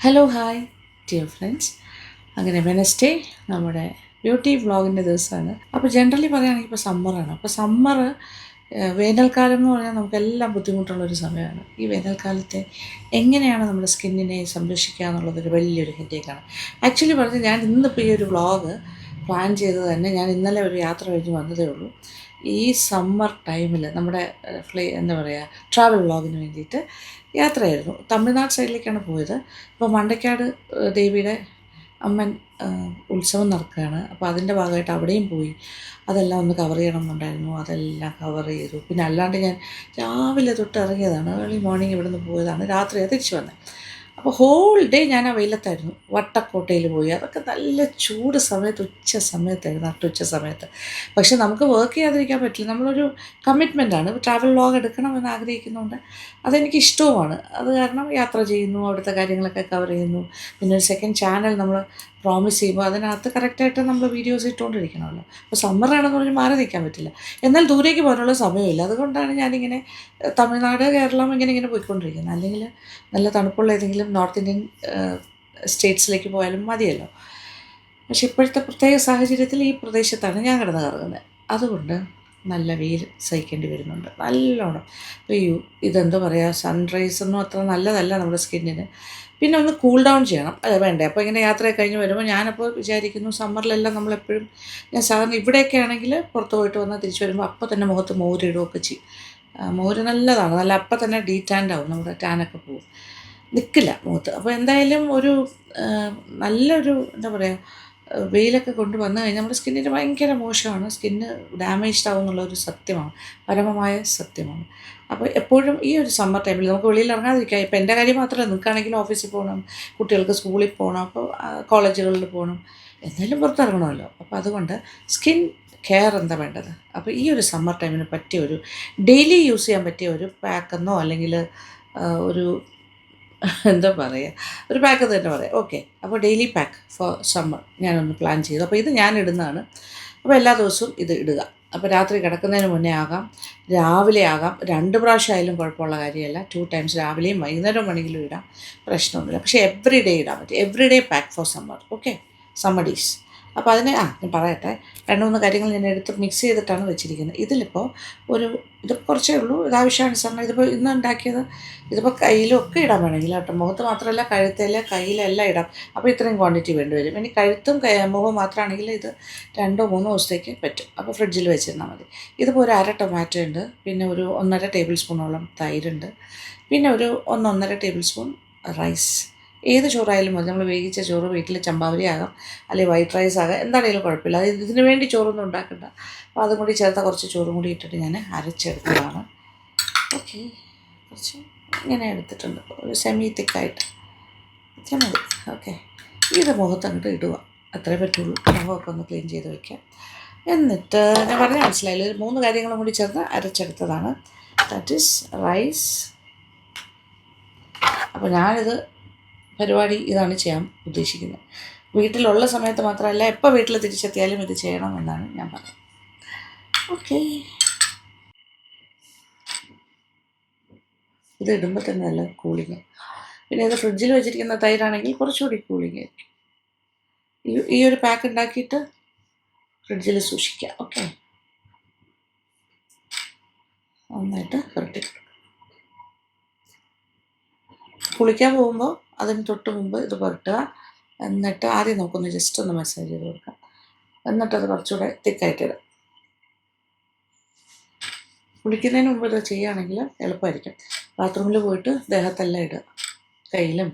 Hello hi dear friends. അങ്ങനെ Wednesday നമ്മുടെ beauty വ്ളോഗിൻ്റെ ദിവസമാണ്. അപ്പോൾ ജനറലി പറയുകയാണെങ്കിൽ ഇപ്പോൾ സമ്മറാണ്. അപ്പോൾ സമ്മർ വേനൽക്കാലം എന്ന് പറഞ്ഞാൽ നമുക്കെല്ലാം ബുദ്ധിമുട്ടുള്ളൊരു സമയമാണ്. ഈ വേനൽക്കാലത്തെ എങ്ങനെയാണ് നമ്മുടെ സ്കിന്നിനെ സംരക്ഷിക്കുക എന്നുള്ളതൊരു വലിയൊരു ഹെഡേക്കാണ്. ആക്ച്വലി പറഞ്ഞാൽ ഞാൻ ഇന്നിപ്പോൾ ഈ ഒരു വ്ളോഗ് പ്ലാൻ ചെയ്തത് തന്നെ ഞാൻ ഇന്നലെ ഒരു യാത്ര കഴിഞ്ഞ് വന്നതേ ഉള്ളൂ. ഈ സമ്മർ ടൈമിൽ നമ്മുടെ എന്താ പറയുക ട്രാവൽ വ്ളോഗിന് വേണ്ടിയിട്ട് യാത്രയായിരുന്നു. തമിഴ്നാട് സൈഡിലേക്കാണ് പോയത്. അപ്പോൾ മണ്ടയ്ക്കാട് ദേവിയുടെ അമ്മൻ ഉത്സവം നടക്കുകയാണ്. അപ്പോൾ അതിൻ്റെ ഭാഗമായിട്ട് അവിടെയും പോയി. അതെല്ലാം ഒന്ന് കവർ ചെയ്യണമെന്നുണ്ടായിരുന്നു. അതെല്ലാം കവർ ചെയ്തു. പിന്നെ അല്ലാണ്ട് ഞാൻ രാവിലെ തൊട്ട് ഇറങ്ങിയതാണ്. ഏർലി മോർണിംഗ് ഇവിടെ നിന്ന് പോയതാണ്. രാത്രിയാണ് തിരിച്ചു വന്നത്. അപ്പോൾ ഹോൾ ഡേ ഞാൻ ആ വെയിലത്തായിരുന്നു. വട്ടക്കോട്ടയിൽ പോയി. അതൊക്കെ നല്ല ചൂട് സമയത്ത് ഉച്ച സമയത്തായിരുന്നു, നട്ടുച്ച സമയത്ത്. പക്ഷെ നമുക്ക് വർക്ക് ചെയ്യാതിരിക്കാൻ പറ്റില്ല. നമ്മളൊരു കമ്മിറ്റ്മെൻറ്റാണ്. ട്രാവൽ വ്ളോഗ് എടുക്കണമെന്ന് ആഗ്രഹിക്കുന്നുണ്ട്. അതെനിക്ക് ഇഷ്ടവുമാണ്. അത് കാരണം യാത്ര ചെയ്യുന്നു, അവിടുത്തെ കാര്യങ്ങളൊക്കെ കവർ ചെയ്യുന്നു. പിന്നെ ഒരു സെക്കൻഡ് ചാനൽ നമ്മൾ പ്രോമിസ് ചെയ്യുമ്പോൾ അതിനകത്ത് കറക്റ്റായിട്ട് നമ്മൾ വീഡിയോസ് ഇട്ടുകൊണ്ടിരിക്കണമല്ലോ. അപ്പോൾ സമ്മറാണെന്ന് പറഞ്ഞ് മാറി നിൽക്കാൻ പറ്റില്ല. എന്നാൽ ദൂരേക്ക് പോകാനുള്ള സമയമില്ല. അതുകൊണ്ടാണ് ഞാനിങ്ങനെ തമിഴ്നാട്, കേരളം ഇങ്ങനെ പോയിക്കൊണ്ടിരിക്കുന്നത്. അല്ലെങ്കിൽ നല്ല തണുപ്പുള്ള ഏതെങ്കിലും നോർത്ത് ഇന്ത്യൻ സ്റ്റേറ്റ്സിലേക്ക് പോയാലും മതിയല്ലോ. പക്ഷെ ഇപ്പോഴത്തെ പ്രത്യേക സാഹചര്യത്തിൽ ഈ പ്രദേശത്താണ് ഞാൻ കിടന്ന് കറങ്ങുന്നത്. അതുകൊണ്ട് നല്ല വെയിൽ സഹിക്കേണ്ടി വരുന്നുണ്ട് നല്ലോണം. അപ്പോൾ ഇതെന്താ പറയുക, സൺറൈസൊന്നും അത്ര നല്ലതല്ല നമ്മുടെ സ്കിന്നിന്. പിന്നെ ഒന്ന് കൂൾ ഡൗൺ ചെയ്യണം, അത് വേണ്ടേ. അപ്പോൾ ഇങ്ങനെ യാത്രയൊക്കെ കഴിഞ്ഞ് വരുമ്പോൾ ഞാനപ്പോൾ വിചാരിക്കുന്നു സമ്മറിലെല്ലാം നമ്മളെപ്പോഴും ഞാൻ സാധാരണ ഇവിടെയൊക്കെ ആണെങ്കിൽ പുറത്ത് പോയിട്ട് വന്നാൽ തിരിച്ച് വരുമ്പോൾ അപ്പോൾ തന്നെ മുഖത്ത് മോരിടുകയൊക്കെ ചെയ്യും. മോര് നല്ലതാണ്, നല്ല അപ്പം തന്നെ ഡീറ്റാൻഡ് ആവും, നമ്മുടെ ടാനൊക്കെ പോകും, നിൽക്കില്ല മുഖത്ത്. അപ്പോൾ എന്തായാലും ഒരു നല്ലൊരു എന്താ പറയുക, വെയിലൊക്കെ കൊണ്ട് വന്നു കഴിഞ്ഞാൽ നമ്മുടെ സ്കിന്നിന് ഭയങ്കര മോശമാണ്. സ്കിന്ന് ഡാമേജ്ഡ് ആവും എന്നുള്ളൊരു സത്യമാണ്, പരമമായ സത്യമാണ്. അപ്പോൾ എപ്പോഴും ഈ ഒരു സമ്മർ ടൈമിൽ നമുക്ക് വെളിയിൽ ഇറങ്ങാതിരിക്കാം. ഇപ്പോൾ എൻ്റെ കാര്യം മാത്രമല്ല, നിൽക്കുകയാണെങ്കിലും ഓഫീസിൽ പോകണം, കുട്ടികൾക്ക് സ്കൂളിൽ പോകണം, അപ്പോൾ കോളേജുകളിൽ പോകണം, എന്തായാലും പുറത്തിറങ്ങണമല്ലോ. അപ്പോൾ അതുകൊണ്ട് സ്കിൻ കെയർ എന്താ വേണ്ടത്. അപ്പോൾ ഈ ഒരു സമ്മർ ടൈമിന് പറ്റിയ ഒരു ഡെയിലി യൂസ് ചെയ്യാൻ പറ്റിയ ഒരു പാക്കെന്നോ അല്ലെങ്കിൽ ഒരു എന്താ പറയുക, ഒരു പാക്ക് തന്നെ പറയാം. ഓക്കെ, അപ്പോൾ ഡെയിലി പാക്ക് ഫോർ സമ്മർ ഞാനൊന്ന് പ്ലാൻ ചെയ്തു. അപ്പോൾ ഇത് ഞാൻ ഇടുന്നതാണ്. അപ്പോൾ എല്ലാ ദിവസവും ഇത് ഇടുക. അപ്പോൾ രാത്രി കിടക്കുന്നതിന് മുന്നേ ആകാം, രാവിലെ ആകാം, 2 പ്രാവശ്യം ആയാലും കുഴപ്പമുള്ള കാര്യമല്ല. 2 ടൈംസ് രാവിലെയും വൈകുന്നേരം വേണമെങ്കിലും ഇടാം, പ്രശ്നമൊന്നുമില്ല. പക്ഷേ എവറി ഡേ ഇടാൻ പറ്റും. Every day pack for summer. Okay, summer days. അപ്പോൾ അതിന് ഞാൻ പറയട്ടെ, 2-3 കാര്യങ്ങൾ ഞാൻ എടുത്ത് മിക്സ് ചെയ്തിട്ടാണ് വെച്ചിരിക്കുന്നത്. ഇതിലിപ്പോൾ ഇത് കുറച്ചേ ഉള്ളൂ, ഇത് ആവശ്യാനുസരണം. ഇതിപ്പോൾ ഇന്ന് ഉണ്ടാക്കിയത്, ഇതിപ്പോൾ കയ്യിലൊക്കെ ഇടാൻ വേണമെങ്കിൽ കേട്ടോ, മുഖത്ത് മാത്രമല്ല കഴുത്തിൽ, കയ്യിലെല്ലാം ഇടാം. അപ്പോൾ ഇത്രയും ക്വാണ്ടിറ്റി വേണ്ടി വരും. ഇനി കഴുത്തും മുഖവും മാത്രമാണെങ്കിൽ ഇത് 2-3 ദിവസത്തേക്ക് പറ്റും. അപ്പോൾ ഫ്രിഡ്ജിൽ വെച്ചിരുന്നാൽ മതി. ഇതിപ്പോൾ ഒരു 1/2 ടൊമാറ്റോ ഉണ്ട്, പിന്നെ ഒരു 1.5 ടേബിൾ സ്പൂണോളം തൈരുണ്ട്, പിന്നെ ഒരു 1-1.5 ടേബിൾ സ്പൂൺ റൈസ്. ഏത് ചോറായാലും മതി. നമ്മൾ വേവിച്ച ചോറ്, വീട്ടിൽ ചമ്പാവരി ആകാം, അല്ലെങ്കിൽ വൈറ്റ് റൈസ് ആകാം, എന്താണെങ്കിലും കുഴപ്പമില്ല. അത് ഇതിന് വേണ്ടി ചോറൊന്നും ഉണ്ടാക്കണ്ട. അപ്പോൾ അതും കൂടി ചേർത്ത കുറച്ച് ചോറും കൂടി ഇട്ടിട്ട് ഞാൻ അരച്ചെടുത്തതാണ്. ഓക്കെ, കുറച്ച് ഇങ്ങനെ എടുത്തിട്ടുണ്ട്, ഒരു സെമി തിക്കായിട്ട്. ഇത്ര മതി. ഓക്കെ, ഇത് മുഖത്ത് അങ്ങോട്ട് ഇടുക, അത്രേ പറ്റുള്ളൂ. മുഖമൊക്കെ ഒന്ന് ക്ലീൻ ചെയ്ത് വയ്ക്കാം. എന്നിട്ട് ഞാൻ പറഞ്ഞാൽ മനസ്സിലായില്ല, 3 കാര്യങ്ങളും കൂടി ചേർത്ത് അരച്ചെടുത്തതാണ്. That is rice. അപ്പോൾ ഞാനിത് പരിപാടി ഇതാണ് ചെയ്യാൻ ഉദ്ദേശിക്കുന്നത്. വീട്ടിലുള്ള സമയത്ത് മാത്രമല്ല, എപ്പോൾ വീട്ടിൽ തിരിച്ചെത്തിയാലും ഇത് ചെയ്യണം എന്നാണ് ഞാൻ പറയുന്നത്. ഓക്കെ, ഇത് ഇടുമ്പോൾ തന്നെ നല്ല കൂളിങ്. പിന്നെ ഇത് ഫ്രിഡ്ജിൽ വെച്ചിരിക്കുന്ന തൈരാണെങ്കിൽ കുറച്ചുകൂടി കൂളിങ് ആയിരിക്കും. ഈ ഒരു പാക്ക് ഉണ്ടാക്കിയിട്ട് ഫ്രിഡ്ജിൽ സൂക്ഷിക്കുക. ഓക്കെ, നന്നായിട്ട് പുരട്ടി കൊടുക്കുക. കുളിക്കാൻ പോകുമ്പോൾ അതിന് തൊട്ട് മുമ്പ് ഇത് പുരട്ടുക. എന്നിട്ട് ആദ്യം നമുക്കൊന്ന് ജസ്റ്റ് ഒന്ന് മസാജ് ചെയ്ത് കൊടുക്കാം. എന്നിട്ടത് കുറച്ചുകൂടെ തിക്കായിട്ടിടുക. കുളിക്കുന്നതിന് മുമ്പ് ഇത് ചെയ്യുകയാണെങ്കിൽ എളുപ്പമായിരിക്കും. ബാത്റൂമിൽ പോയിട്ട് ദേഹത്തെല്ലാം ഇടുക, കയ്യിലും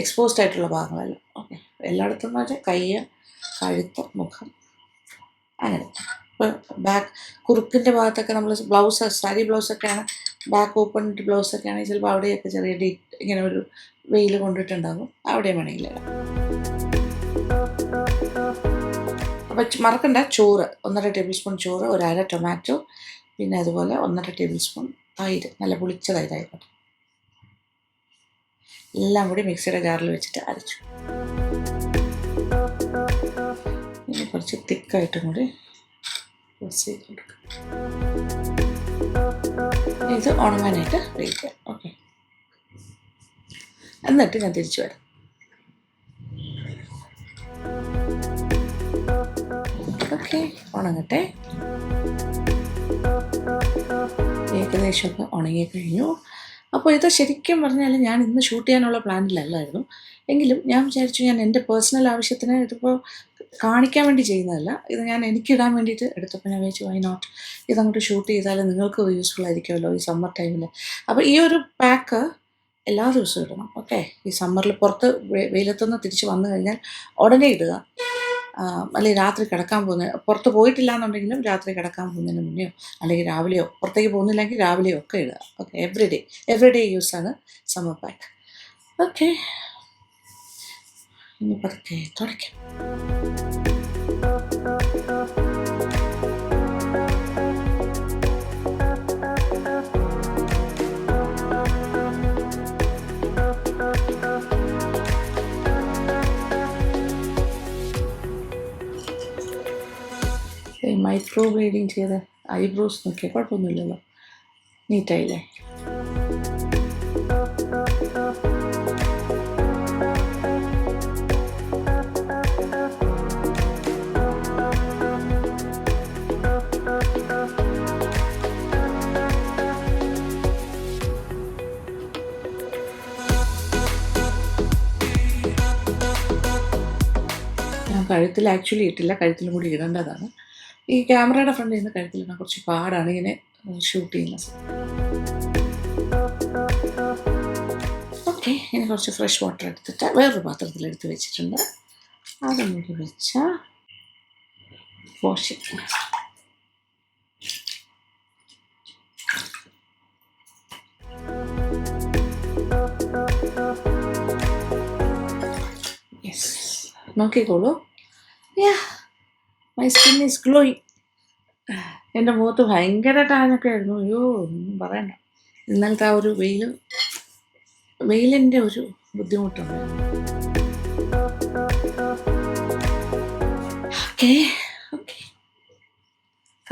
എക്സ്പോസ്ഡ് ആയിട്ടുള്ള ഭാഗങ്ങളെല്ലാം. ഓക്കെ, എല്ലായിടത്തും എന്ന് വെച്ചാൽ കൈ, കഴുത്ത്, മുഖം, അങ്ങനെ. ഇപ്പോൾ ബാക്ക് കുറുക്കിൻ്റെ ഭാഗത്തൊക്കെ നമ്മൾ ബ്ലൗസ്, സാരി ബ്ലൗസൊക്കെയാണ്, ബാക്ക് ഓപ്പൺ ബ്ലൗസൊക്കെ ആണെങ്കിൽ ചിലപ്പോൾ അവിടെയൊക്കെ ചെറിയ ഇങ്ങനെ ഒരു വെയിൽ കൊണ്ടിട്ടുണ്ടാകും, അവിടെ വേണമെങ്കിൽ ഇടാം. അപ്പോൾ മറക്കണ്ട, ചോറ് 1.5 ടേബിൾ സ്പൂൺ ചോറ്, ഒരു 1/2 ടൊമാറ്റോ, പിന്നെ അതുപോലെ 1.5 ടേബിൾ സ്പൂൺ തൈര്, നല്ല പുളിച്ച തൈരായിക്കോട്ടെ. എല്ലാം കൂടി മിക്സിയുടെ ജാറിൽ വെച്ചിട്ട് അരച്ചു. ഇനി കുറച്ച് തിക്കായിട്ടും കൂടി മിക്സ് ചെയ്ത് കൊടുക്കുക. ഇത് ഉണങ്ങാനായിട്ട് വെയിറ്റ്. ഓക്കെ, എന്നിട്ട് ഞാൻ തിരിച്ചു വരാം. ഓക്കെ, ഉണങ്ങട്ടെ. ഏകദേശമൊക്കെ ഉണങ്ങിക്കഴിഞ്ഞു. അപ്പോൾ ഇത് ശരിക്കും പറഞ്ഞാൽ ഞാൻ ഇന്ന് ഷൂട്ട് ചെയ്യാനുള്ള പ്ലാനിലല്ലായിരുന്നു. എങ്കിലും ഞാൻ വിചാരിച്ചു, ഞാൻ എൻ്റെ പേഴ്സണൽ ആവശ്യത്തിന് ഇതിപ്പോൾ കാണിക്കാൻ വേണ്ടി ചെയ്യുന്നതല്ല, ഇത് ഞാൻ എനിക്കിടാൻ വേണ്ടിയിട്ട് എടുത്തപ്പോൾ ഞാൻ വിചാരിച്ചു, വൈ നോട്ട് ഇതങ്ങോട്ട് ഷൂട്ട് ചെയ്താൽ നിങ്ങൾക്ക് യൂസ്ഫുൾ ആയിരിക്കുമല്ലോ ഈ സമ്മർ ടൈമിൽ. അപ്പോൾ ഈ ഒരു പാക്ക് എല്ലാ ദിവസവും ഇടണം. ഓക്കെ, ഈ സമ്മറിൽ പുറത്ത് വെയിലത്തുനിന്ന് തിരിച്ച് വന്നു കഴിഞ്ഞാൽ ഉടനെ ഇടുക. അല്ലെങ്കിൽ രാത്രി കിടക്കാൻ പുറത്ത് പോയിട്ടില്ല എന്നുണ്ടെങ്കിലും രാത്രി കിടക്കാൻ പോകുന്നതിന് മുന്നെയോ അല്ലെങ്കിൽ രാവിലെയോ, പുറത്തേക്ക് പോകുന്നില്ലെങ്കിൽ രാവിലെയോ ഒക്കെ ഇടുക. ഓക്കെ, എവറി ഡേ യൂസാണ് സമ്മർ പാക്ക്. ഓക്കെ, ഇനി പതുക്കെ തുടയ്ക്കാം. മൈക്രോ ബ്ലേഡിങ് ചെയ്ത് ഐബ്രോസ് നോക്കിയാൽ കുഴപ്പമൊന്നുമില്ലല്ലോ, നീറ്റായില്ലേ? ഞാൻ കഴുത്തിൽ ആക്ച്വലി ഇട്ടില്ല, കഴുത്തിലും കൂടി ഇടേണ്ടതാണ്. ഈ ക്യാമറയുടെ ഫ്രണ്ടിൽ നിന്ന് കഴുത്തിലിടാൻ കുറച്ച് പാടാണ് ഇങ്ങനെ ഷൂട്ട് ചെയ്യുന്നത്. ഓക്കെ, ഇനി കുറച്ച് ഫ്രഷ് വാട്ടർ എടുത്തിട്ട് വേറൊരു പാത്രത്തിൽ എടുത്ത് വെച്ചിട്ടുണ്ട്. അതൊന്നുകൂടി വെച്ചാൽ വാഷ് ചെയ്യും. യെസ്, നോക്കിക്കോളൂ. My skin is glowing. എൻ്റെ മുഖത്ത് ഭയങ്കര ടാനൊക്കെ ആയിരുന്നു. അയ്യോ, ഒന്നും പറയണ്ട. ഇന്നലത്തെ ആ ഒരു വെയിലിൻ്റെ ഒരു ബുദ്ധിമുട്ടുണ്ടായിരുന്നു. ഓക്കെ ഓക്കെ,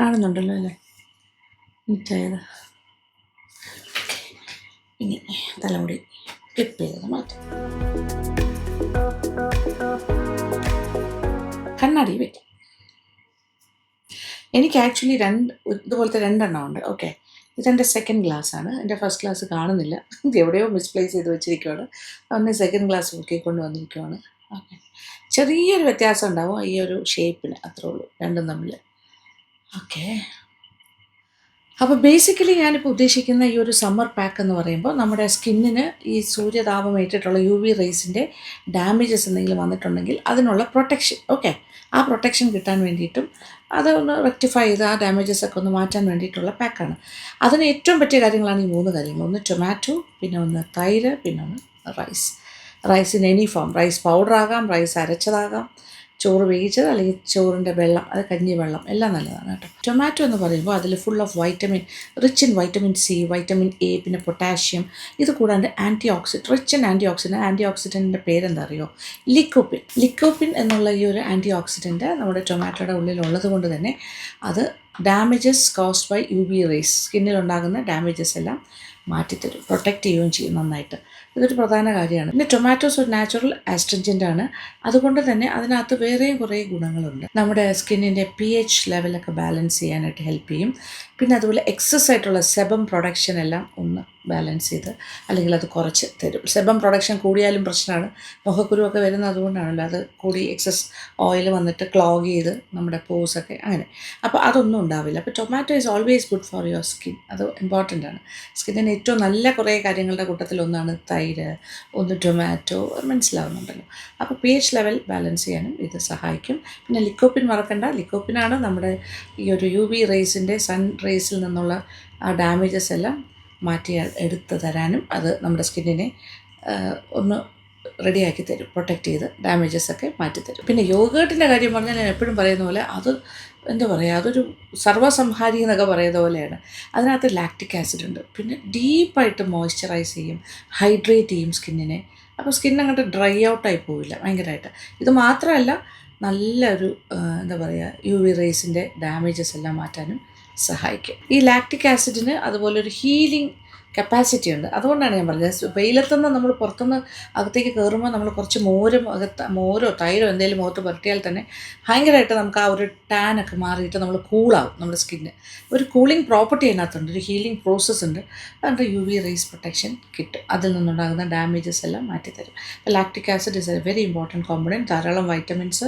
കാണുന്നുണ്ടല്ലോ അല്ലേ നീറ്റായത്. ഇനി തലമുടി ക്ലിപ്പ് ചെയ്തത് മാറ്റാം. കണ്ണാടി വയ്ക്കാം. എനിക്ക് ആക്ച്വലി ഇതുപോലത്തെ 2 എണ്ണം ഉണ്ട്. ഓക്കെ, ഇതെൻ്റെ സെക്കൻഡ് ഗ്ലാസ് ആണ്. എൻ്റെ ഫസ്റ്റ് ഗ്ലാസ് കാണുന്നില്ല, എവിടെയോ മിസ്പ്ലേസ് ചെയ്ത് വെച്ചിരിക്കുവാണ്. ഒന്ന് സെക്കൻഡ് ഗ്ലാസ് നോക്കിക്കൊണ്ട് വന്നിരിക്കുവാണ്. ഓക്കെ, ചെറിയൊരു വ്യത്യാസം ഉണ്ടാവും ഈ ഒരു ഷേപ്പിന്, അത്രേ ഉള്ളൂ രണ്ടും തമ്മിൽ. ഓക്കെ, അപ്പോൾ ബേസിക്കലി ഞാനിപ്പോൾ ഉദ്ദേശിക്കുന്ന ഈ ഒരു സമ്മർ പാക്ക് എന്ന് പറയുമ്പോൾ നമ്മുടെ സ്കിന്നിന് ഈ സൂര്യതാപം ഏറ്റിട്ടുള്ള UV റേസിൻ്റെ ഡാമേജസ് എന്തെങ്കിലും വന്നിട്ടുണ്ടെങ്കിൽ അതിനുള്ള പ്രൊട്ടക്ഷൻ. ഓക്കെ, ആ പ്രൊട്ടക്ഷൻ കിട്ടാൻ വേണ്ടിയിട്ടും അതൊന്ന് റെക്ടിഫൈ ചെയ്ത് ആ ഡാമേജസ് ഒക്കെ ഒന്ന് മാറ്റാൻ വേണ്ടിയിട്ടുള്ള പാക്കാണ്. അതിന് ഏറ്റവും പറ്റിയ കാര്യങ്ങളാണ് ഈ 3 കാര്യങ്ങൾ. ഒന്ന് ടൊമാറ്റോ, പിന്നെ ഒന്ന് തൈര്, പിന്നെ ഒന്ന് rice in any form. Rice powder ആകാം, റൈസ് അരച്ചതാകാം, ചോറ് വേവിച്ചത്, അല്ലെങ്കിൽ ചോറിൻ്റെ വെള്ളം, അത് കഞ്ഞി വെള്ളം, എല്ലാം നല്ലതാണ് കേട്ടോ. ടൊമാറ്റോ എന്ന് പറയുമ്പോൾ അതിൽ full of rich in vitamin C, vitamin A, പിന്നെ പൊട്ടാഷ്യം. ഇത് കൂടാണ്ട് റിച്ച് ഇൻ ആൻറ്റി ഓക്സിഡൻറ്റിൻ്റെ പേരെന്താ അറിയോ? ലിക്കോപ്പിൻ എന്നുള്ള ഈ ഒരു ആൻറ്റി ഓക്സിഡൻറ്റ് നമ്മുടെ ടൊമാറ്റോയുടെ ഉള്ളിലുള്ളത് കൊണ്ട് തന്നെ അത് damages caused by UV rays, സ്കിന്നിലുണ്ടാകുന്ന ഡാമേജസ് എല്ലാം മാറ്റിത്തരും, പ്രൊട്ടക്റ്റ് ചെയ്യുകയും ചെയ്യും നന്നായിട്ട്. ഇതൊരു പ്രധാന കാര്യമാണ്. പിന്നെ ടൊമാറ്റോസ് ഒരു നാച്ചുറൽ ആസ്ട്രിഞ്ചൻ്റ് ആണ്. അതുകൊണ്ട് തന്നെ അതിനകത്ത് വേറെയും കുറേ ഗുണങ്ങളുണ്ട്. നമ്മുടെ സ്കിന്നിൻ്റെ pH ലെവലൊക്കെ ബാലൻസ് ചെയ്യാനായിട്ട് ഹെൽപ്പ് ചെയ്യും. പിന്നെ അതുപോലെ എക്സസ് ആയിട്ടുള്ള സെബം പ്രൊഡക്ഷൻ എല്ലാം ഒന്ന് ബാലൻസ് ചെയ്ത്, അല്ലെങ്കിൽ അത് കുറച്ച് തരും. സെബം പ്രൊഡക്ഷൻ കൂടിയാലും പ്രശ്നമാണ്, മുഖക്കുരുവൊക്കെ വരുന്നത് അതുകൊണ്ടാണല്ലോ. അത് കൂടി എക്സസ് ഓയിൽ വന്നിട്ട് ക്ലോഗ് ചെയ്ത് നമ്മുടെ പോസൊക്കെ അങ്ങനെ. അപ്പോൾ അതൊന്നും ഉണ്ടാവില്ല. അപ്പോൾ tomato is always good for your skin. അത് ഇമ്പോർട്ടൻ്റ് ആണ്. സ്കിന്നിന് ഏറ്റവും നല്ല കുറേ കാര്യങ്ങളുടെ കൂട്ടത്തിൽ ഒന്നാണ് തൈര്, ഒന്ന് ടൊമാറ്റോ, മനസ്സിലാവുന്നുണ്ടല്ലോ. അപ്പോൾ pH ലെവൽ ബാലൻസ് ചെയ്യാനും ഇത് സഹായിക്കും. പിന്നെ ലിക്കോപ്പിൻ മറക്കണ്ട. ലിക്കോപ്പിനാണ് നമ്മുടെ ഈ ഒരു UV റേസിൻ്റെ, സൺ റേസിൽ നിന്നുള്ള ആ ഡാമേജസ് എല്ലാം മാറ്റി എടുത്ത് തരാനും അത് നമ്മുടെ സ്കിന്നിനെ ഒന്ന് റെഡിയാക്കി തരും, പ്രൊട്ടക്റ്റ് ചെയ്ത് ഡാമേജസ് ഒക്കെ മാറ്റിത്തരും. പിന്നെ യോഗേർട്ടിൻ്റെ കാര്യം പറഞ്ഞാൽ ഞാൻ എപ്പോഴും പറയുന്ന പോലെ അത് എന്താ പറയുക, അതൊരു സർവ്വസംഹാരി എന്നൊക്കെ പറയുന്ന പോലെയാണ്. അതിനകത്ത് ലാക്റ്റിക് ആസിഡ് ഉണ്ട്. പിന്നെ ഡീപ്പായിട്ട് മോയ്സ്ചറൈസ് ചെയ്യും, ഹൈഡ്രേറ്റ് ചെയ്യും സ്കിന്നിനെ. അപ്പോൾ സ്കിൻ അങ്ങോട്ട് ഡ്രൈ ഔട്ടായി പോവില്ല ഭയങ്കരമായിട്ട്. ഇത് മാത്രമല്ല, നല്ലൊരു എന്താ പറയുക, UV റേസിൻ്റെ ഡാമേജസ് എല്ലാം മാറ്റാനും സഹായിക്കും. ഈ ലാക്റ്റിക് ആസിഡിന് അതുപോലെ ഒരു ഹീലിംഗ് കപ്പാസിറ്റി ഉണ്ട്. അതുകൊണ്ടാണ് ഞാൻ പറഞ്ഞത് വെയിലത്തുനിന്ന് നമ്മൾ പുറത്തുനിന്ന് അകത്തേക്ക് കയറുമ്പോൾ നമ്മൾ കുറച്ച് മോരോ തൈരോ എന്തെങ്കിലും മുഖത്ത് പുരട്ടിയാൽ തന്നെ ഭയങ്കരമായിട്ട് നമുക്ക് ആ ഒരു ടാനൊക്കെ മാറിയിട്ട് നമ്മൾ കൂളാവും. നമ്മുടെ സ്കിന്ന് ഒരു കൂളിംഗ് പ്രോപ്പർട്ടി അതിനകത്തുണ്ട്, ഒരു ഹീലിംഗ് പ്രോസസ്സ് ഉണ്ട്. അതുകൊണ്ട് UV റേസ് പ്രൊട്ടക്ഷൻ കിട്ടും. അതിൽ നിന്നുണ്ടാകുന്ന ഡാമേജസ് എല്ലാം മാറ്റിത്തരും. Lactic acid is a very important component. ധാരാളം വൈറ്റമിൻസ്,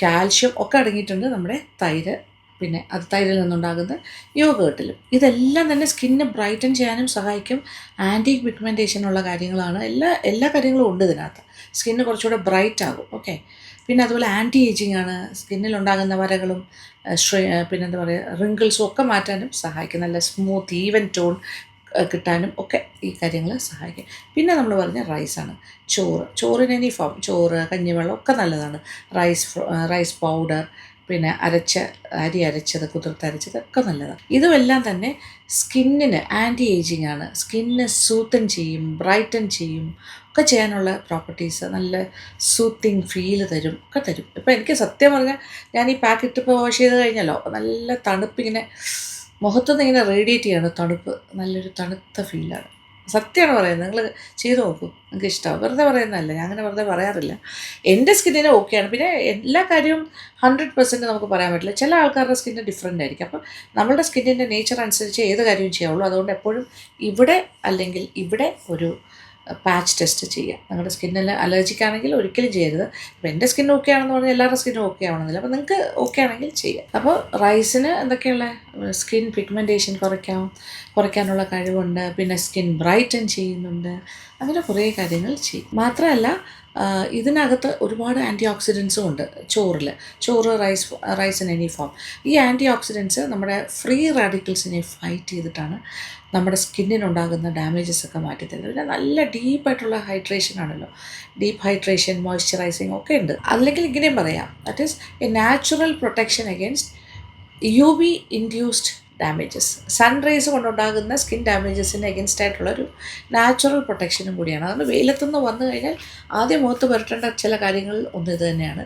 കാൽഷ്യം ഒക്കെ അടങ്ങിയിട്ടുണ്ട് നമ്മുടെ തൈര്. പിന്നെ അത് തൈരിൽ നിന്നുണ്ടാകുന്ന യോഗേർട്ടിലും. ഇതെല്ലാം തന്നെ സ്കിന്ന് ബ്രൈറ്റൻ ചെയ്യാനും സഹായിക്കും. ആൻറ്റി പിഗ്മെൻറ്റേഷനുള്ള കാര്യങ്ങളാണ്. എല്ലാ കാര്യങ്ങളും ഉണ്ട് ഇതിനകത്ത്. സ്കിന്ന് കുറച്ചുകൂടെ ബ്രൈറ്റ് ആകും. ഓക്കെ. പിന്നെ അതുപോലെ ആൻറ്റി ഏജിങ് ആണ്. സ്കിന്നിലുണ്ടാകുന്ന വരകളും പിന്നെന്താ പറയുക റിങ്കിൾസും ഒക്കെ മാറ്റാനും സഹായിക്കും. നല്ല സ്മൂത്ത് ഈവൻ ടോൺ കിട്ടാനും ഒക്കെ ഈ കാര്യങ്ങൾ സഹായിക്കും. പിന്നെ നമ്മൾ പറഞ്ഞ റൈസാണ്. ചോറിന് എനി ഫോം, ചോറ്, കഞ്ഞിവെള്ളം ഒക്കെ നല്ലതാണ്. റൈസ് പൗഡർ, പിന്നെ അരി അരച്ചത്, കുതിർത്തരച്ചതൊക്കെ നല്ലതാണ്. ഇതുമെല്ലാം തന്നെ സ്കിന്നിന് ആൻറ്റി ഏജിങ് ആണ്. സ്കിന്നിനെ സൂത്തൻ ചെയ്യും, ബ്രൈറ്റൻ ചെയ്യും ഒക്കെ ചെയ്യാനുള്ള പ്രോപ്പർട്ടീസ്, നല്ല സൂത്തിങ് ഫീല് തരും, ഒക്കെ തരും. ഇപ്പോൾ എനിക്ക് സത്യം പറഞ്ഞാൽ ഞാൻ ഈ പാക്കറ്റ് ഇപ്പോൾ വാഷ് ചെയ്ത് കഴിഞ്ഞല്ലോ, നല്ല തണുപ്പിങ്ങനെ മുഖത്തുനിന്ന് ഇങ്ങനെ റേഡിയേറ്റ് ചെയ്യാണ് തണുപ്പ്. നല്ലൊരു തണുത്ത ഫീലാണ്. സത്യമാണ് പറയുന്നത്. നിങ്ങൾ ചെയ്ത് നോക്കൂ, നിങ്ങൾക്ക് ഇഷ്ടമാവും. വെറുതെ പറയുന്നതല്ല, ഞാൻ അങ്ങനെ വെറുതെ പറയാറില്ല. എൻ്റെ സ്കിന്നിന് ഓക്കെയാണ്. പിന്നെ എല്ലാ കാര്യവും 100% നമുക്ക് പറയാൻ പറ്റില്ല. ചില ആൾക്കാരുടെ സ്കിന്ന് ഡിഫറെൻ്റ് ആയിരിക്കും. അപ്പം നമ്മളുടെ സ്കിന്നിൻ്റെ നേച്ചർ അനുസരിച്ച് ഏത് കാര്യവും ചെയ്യാവുള്ളൂ. അതുകൊണ്ട് എപ്പോഴും ഇവിടെ അല്ലെങ്കിൽ ഇവിടെ ഒരു പാച്ച് ടെസ്റ്റ് ചെയ്യുക. നിങ്ങളുടെ സ്കിന്നിൽ അലർജിക്ക് ആണെങ്കിൽ ഒരിക്കലും ചെയ്യരുത്. ഇപ്പോൾ എൻ്റെ സ്കിൻ ഓക്കെ ആണെന്ന് പറഞ്ഞാൽ എല്ലാവരുടെ സ്കിന്നും ഓക്കെ ആവണമെന്നില്ല. അപ്പോൾ നിങ്ങൾക്ക് ഓക്കെ ആണെങ്കിൽ ചെയ്യുക. അപ്പോൾ റൈസിന് എന്തൊക്കെയുള്ള സ്കിൻ പിഗ്മെൻറ്റേഷൻ കുറയ്ക്കാനുള്ള കഴിവുണ്ട്. പിന്നെ സ്കിൻ ബ്രൈറ്റൻ ചെയ്യുന്നുണ്ട്. അങ്ങനെ കുറേ കാര്യങ്ങൾ ചെയ്യും. മാത്രമല്ല ഇതിനകത്ത് ഒരുപാട് ആൻറ്റി ഓക്സിഡൻസും ഉണ്ട് ചോറ്, റൈസിന് എനി ഫോം. ഈ ആൻറ്റി ഓക്സിഡൻസ് നമ്മുടെ ഫ്രീ റാഡിക്കൽസിനെ ഫൈറ്റ് ചെയ്തിട്ടാണ് നമ്മുടെ സ്കിന്നിനുണ്ടാകുന്ന ഡാമേജസ് ഒക്കെ മാറ്റിത്തരുന്നത്. പിന്നെ നല്ല ഡീപ്പായിട്ടുള്ള ഹൈഡ്രേഷൻ ആണല്ലോ. ഡീപ്പ് ഹൈഡ്രേഷൻ, മോയ്സ്ചറൈസിങ് ഒക്കെ ഉണ്ട്. അല്ലെങ്കിൽ ഇങ്ങനെയും പറയാം, that is A natural protection against UV induced damages. Sunrise കൊണ്ടുണ്ടാകുന്ന സ്കിൻ ഡാമേജസിന് എഗൻസ്റ്റ് ആയിട്ടുള്ളൊരു നാച്ചുറൽ പ്രൊട്ടക്ഷനും കൂടിയാണ്. അതുകൊണ്ട് വെയിലത്തുനിന്ന് വന്നു കഴിഞ്ഞാൽ ആദ്യം മുഖത്ത് പുരട്ടേണ്ട ചില കാര്യങ്ങൾ ഒന്ന് ഇത് തന്നെയാണ്.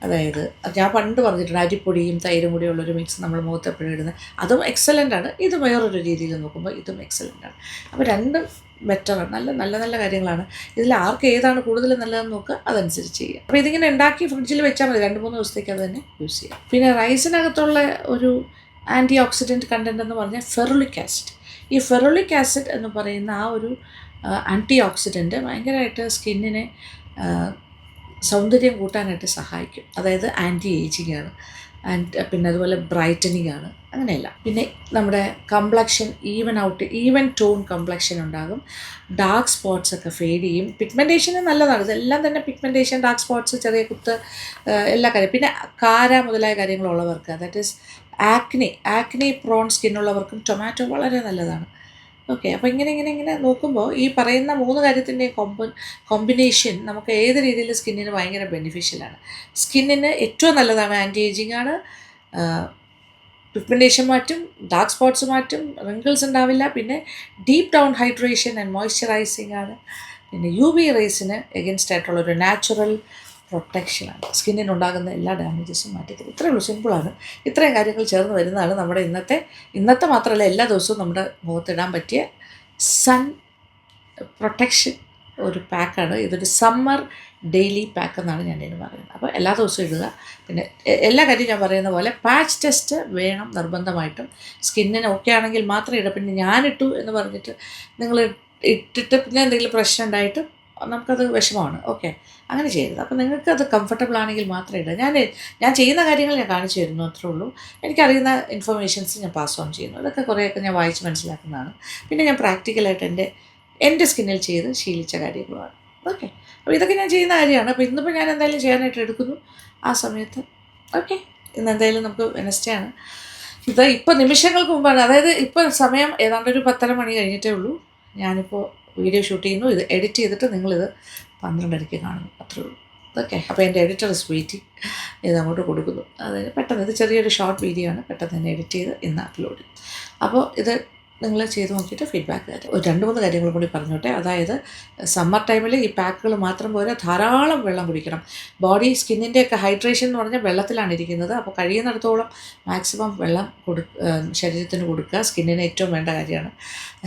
അതായത് ഞാൻ പണ്ട് പറഞ്ഞിട്ടുണ്ട്, അരിപ്പൊടിയും തൈരും കൂടിയുള്ളൊരു മിക്സ് നമ്മൾ മുഖത്ത് എപ്പോഴും ഇടുന്നത്. അതും എക്സലൻ്റാണ്. ഇത് വേറൊരു രീതിയിൽ നോക്കുമ്പോൾ ഇതും എക്സലൻ്റാണ്. അപ്പോൾ രണ്ടും ബെറ്ററാണ്. നല്ല കാര്യങ്ങളാണ്. ഇതിൽ ആർക്ക് ഏതാണ് കൂടുതൽ നല്ലതെന്ന് നോക്കുക, അതനുസരിച്ച് ചെയ്യുക. അപ്പോൾ ഇതിങ്ങനെ ഉണ്ടാക്കി ഫ്രിഡ്ജിൽ വെച്ചാൽ മതി. 2-3 ദിവസത്തേക്ക് അത് തന്നെ യൂസ് ചെയ്യാം. പിന്നെ റൈസിനകത്തുള്ള ഒരു ആൻറ്റി ഓക്സിഡൻറ്റ് കണ്ടൻറ്റ് എന്ന് പറഞ്ഞാൽ ഫെറുലിക് ആസിഡ്. ഈ ഫെറുലിക് ആസിഡ് എന്ന് പറയുന്ന ആ ഒരു ആൻറ്റി ഓക്സിഡൻറ്റ് ഭയങ്കരമായിട്ട് സ്കിന്നിനെ സൗന്ദര്യം കൂട്ടാനായിട്ട് സഹായിക്കും. അതായത് ആൻറ്റി ഏജിങ് ആണ്. പിന്നെ അതുപോലെ ബ്രൈറ്റനിങ് ആണ്. അങ്ങനെയല്ല. പിന്നെ നമ്മുടെ കംപ്ലക്ഷൻ ഈവൻ ടോൺ കംപ്ലക്ഷൻ ഉണ്ടാകും. ഡാർക്ക് സ്പോട്ട്സ് ഒക്കെ ഫേഡ് ചെയ്യും. പിഗ്മെൻറ്റേഷന് നല്ലതാണ്. ഇതെല്ലാം തന്നെ പിഗ്മെൻറ്റേഷൻ, ഡാർക്ക് സ്പോട്ട്സ്, ചെറിയ കുത്ത്, എല്ലാ കാര്യം. പിന്നെ കാര മുതലായ കാര്യങ്ങളുള്ളവർക്ക്, ദാറ്റ് ഈസ് ആക്നി പ്രോൺ സ്കിന്നുള്ളവർക്കും ടൊമാറ്റോ വളരെ നല്ലതാണ്. ഓക്കെ. അപ്പോൾ ഇങ്ങനെ നോക്കുമ്പോൾ ഈ പറയുന്ന 3 കാര്യത്തിൻ്റെയും കോമ്പിനേഷൻ നമുക്ക് ഏത് രീതിയിൽ സ്കിന്നിന് ഭയങ്കര ബെനിഫിഷ്യലാണ്. സ്കിന്നിന് ഏറ്റവും നല്ലതാണ്. ആൻറ്റി ഏജിങ് ആണ്. പിഗ്മെൻറ്റേഷൻ മാറ്റും, ഡാർക്ക് സ്പോട്ട്സ് മാറ്റും, റിങ്കിൾസ് ഉണ്ടാവില്ല. പിന്നെ deep down hydration and moisturising ആണ്. പിന്നെ UV റേസിന് എഗൻസ്റ്റ് ആയിട്ടുള്ളൊരു നാച്ചുറൽ പ്രൊട്ടക്ഷനാണ്. സ്കിന്നിനുണ്ടാകുന്ന എല്ലാ ഡാമേജസും മാറ്റിത്തരും. ഇത്രയേ ഉള്ളൂ, സിമ്പിളാണ്. ഇത്രയും കാര്യങ്ങൾ ചേർന്ന് വരുന്നതാണ് നമ്മുടെ ഇന്നത്തെ മാത്രമല്ല എല്ലാ ദിവസവും നമ്മുടെ മുഖത്തിടാൻ പറ്റിയ സൺ പ്രൊട്ടക്ഷൻ ഒരു പാക്കാണ്. ഇതൊരു സമ്മർ ഡെയിലി പാക്ക് എന്നാണ് ഞാൻ ഇതിന് പറയുന്നത്. അപ്പോൾ എല്ലാ ദിവസവും ഇടുക. പിന്നെ എല്ലാ കാര്യവും ഞാൻ പറയുന്ന പോലെ പാച്ച് ടെസ്റ്റ് വേണം നിർബന്ധമായിട്ടും. സ്കിന്നിന് ഓക്കെ ആണെങ്കിൽ മാത്രമേ ഇടൂ. പിന്നെ ഞാനിട്ടു എന്ന് പറഞ്ഞിട്ട് നിങ്ങൾ ഇട്ടിട്ട് പിന്നെ എന്തെങ്കിലും പ്രശ്നം ഉണ്ടായിട്ട് നമുക്കത് വിഷമമാണ്. ഓക്കെ, അങ്ങനെ ചെയ്യരുത്. അപ്പോൾ നിങ്ങൾക്കത് കംഫർട്ടബിൾ ആണെങ്കിൽ മാത്രമേ ഇടുക. ഞാൻ ചെയ്യുന്ന കാര്യങ്ങൾ ഞാൻ കാണിച്ചു തരുന്നു, അത്രേ ഉള്ളൂ. എനിക്കറിയുന്ന ഇൻഫർമേഷൻസ് ഞാൻ പാസ് ഓൺ ചെയ്യുന്നു. ഇതൊക്കെ കുറേയൊക്കെ ഞാൻ വായിച്ച് മനസ്സിലാക്കുന്നതാണ്. പിന്നെ ഞാൻ പ്രാക്ടിക്കലായിട്ട് എൻ്റെ സ്കിന്നിൽ ചെയ്ത് ശീലിച്ച കാര്യങ്ങളുമാണ്. ഓക്കെ, അപ്പോൾ ഇതൊക്കെ ഞാൻ ചെയ്യുന്ന കാര്യമാണ്. അപ്പോൾ ഇന്നിപ്പോൾ ഞാൻ എന്തായാലും ചെയ്യാനായിട്ട് എടുക്കുന്നു ആ സമയത്ത്. ഓക്കെ, ഇന്ന് എന്തായാലും നമുക്ക് വെനസ്ഡേ ആണ്. ഇത് ഇപ്പോൾ നിമിഷങ്ങൾക്ക് മുമ്പാണ്. അതായത് ഇപ്പോൾ സമയം ഏതാണ്ട് ഒരു 10:30 മണി കഴിഞ്ഞിട്ടേ ഉള്ളൂ. ഞാനിപ്പോൾ വീഡിയോ ഷൂട്ട് ചെയ്യുന്നു. ഇത് എഡിറ്റ് ചെയ്തിട്ട് നിങ്ങളിത് 12:30 കാണുന്നു, അത്രേ ഉള്ളൂ. ഓക്കെ, അപ്പോൾ എൻ്റെ എഡിറ്റർ ഇസ് വെയിറ്റിംഗ്. ഇത് അങ്ങോട്ട് കൊടുക്കുന്നു. അതായത് പെട്ടെന്ന് ഇത് ചെറിയൊരു ഷോർട്ട് വീഡിയോ ആണ്. പെട്ടെന്ന് തന്നെ എഡിറ്റ് ചെയ്ത് ഇന്ന് അപ്ലോഡ് ചെയ്യും. അപ്പോൾ ഇത് നിങ്ങൾ ചെയ്ത് നോക്കിയിട്ട് ഫീഡ്ബാക്ക് തരാം. ഒരു 2-3 കാര്യങ്ങൾ കൂടി പറഞ്ഞോട്ടെ. അതായത് സമ്മർ ടൈമിൽ ഈ പാക്കുകൾ മാത്രം പോരാ, ധാരാളം വെള്ളം കുടിക്കണം. ബോഡി സ്കിന്നിൻ്റെയൊക്കെ ഹൈഡ്രേഷൻ എന്ന് പറഞ്ഞാൽ വെള്ളത്തിലാണ് ഇരിക്കുന്നത്. അപ്പോൾ കഴിയുന്നിടത്തോളം മാക്സിമം വെള്ളം ശരീരത്തിന് കൊടുക്കുക. സ്കിന്നിന് ഏറ്റവും വേണ്ട കാര്യമാണ്,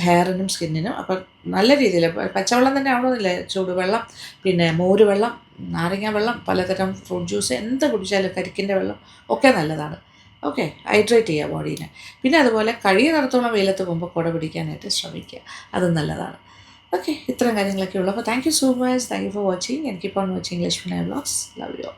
ഹെയറിനും സ്കിന്നിനും. അപ്പം നല്ല രീതിയിൽ പച്ചവെള്ളം തന്നെ ആവണമെന്നില്ല, ചൂടുവെള്ളം, പിന്നെ മോര് വെള്ളം, നാരങ്ങ വെള്ളം, പലതരം ഫ്രൂട്ട് ജ്യൂസ്, എന്ത് കുടിച്ചാലും, കരിക്കിൻ്റെ വെള്ളം ഒക്കെ നല്ലതാണ്. ഓക്കെ, ഹൈഡ്രേറ്റ് ചെയ്യുക ബോഡീനെ. പിന്നെ അതുപോലെ കഴിയുന്നിടത്തോളം വെയിലത്ത് പോകുമ്പോൾ കുട പിടിക്കാനായിട്ട് ശ്രമിക്കുക, അതും നല്ലതാണ്. ഓക്കെ, ഇത്രയും കാര്യങ്ങളൊക്കെ ഉള്ളൂ. അപ്പോൾ thank you so much. Thank you for watching. And keep on watching Lakshmi vlogs. Love you all.